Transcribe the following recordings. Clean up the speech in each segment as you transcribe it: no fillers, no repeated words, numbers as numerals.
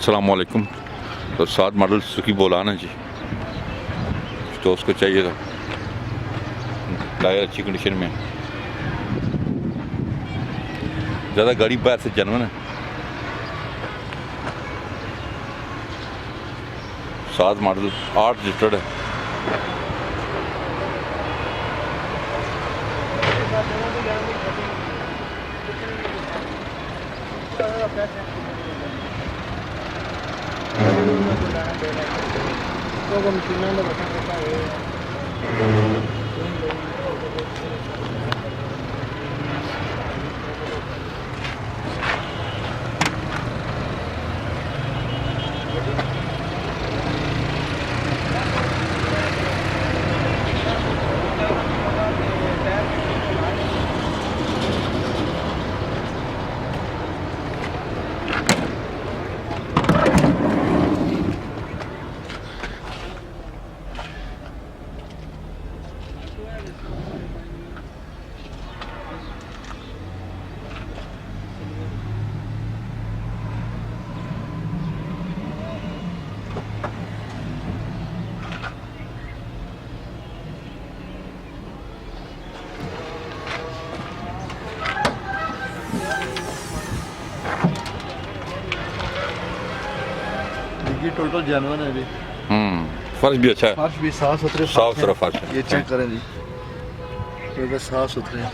अस्सलाम वालेकुम। तो 7 मॉडल सुजुकी बोलान है जी, तो उसको चाहिए था। टायर अच्छी कंडीशन में, ज़्यादा गाड़ी बाहर से जनवन है। 7 मॉडल 8 रजिस्टर्ड है। ये टोटल जानवर है अभी। फर्श भी अच्छा है, फर्श भी साफ सुथरे साफ सुथरा फर्श है। ये चेक करें जी, ये साफ सुथरे हैं।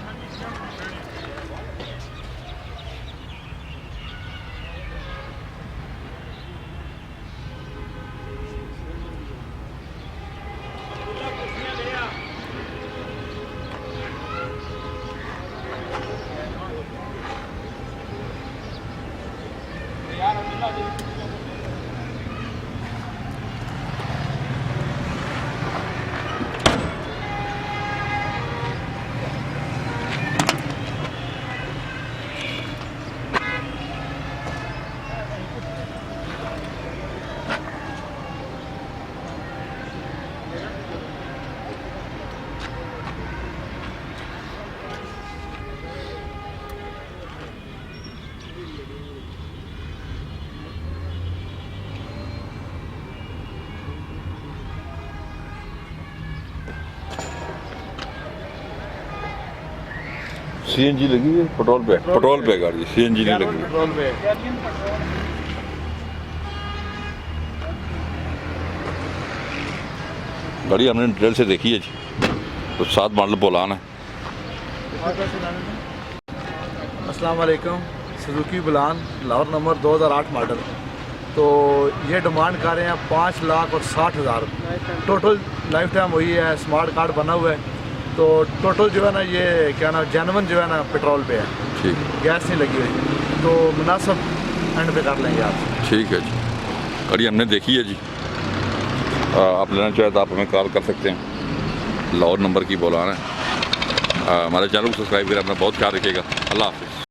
CNG लगी है, पेट्रोल पे गाड़ी, CNG नहीं लगी। पेट्रोल पे गाड़ी हमने डिटेल से देखी है जी। तो 7 मॉडल बोलान है। अस्सलाम वालेकुम। Suzuki Bolan Lahore number 2008 model. तो ये डिमांड कर रहे हैं 5,60,000। टोटल लाइफ टाइम वही है, स्मार्ट कार्ड बना हुआ है। तो टोटल जो है ना, ये क्या ना जेनवन जो है ना पेट्रोल पे है, ठीक, गैस नहीं लगी हुई। तो मुनासिब एंड पे कर लेंगे आप। ठीक है जी। गाड़ी हमने देखी है जी। आप लेना चाहे तो आप हमें कॉल कर सकते हैं। लाहौर नंबर की बोलान है। हमारे चैनल को सब्सक्राइब करें। अपना बहुत ख्याल रखिएगा। अल्लाह हाफ़िज़।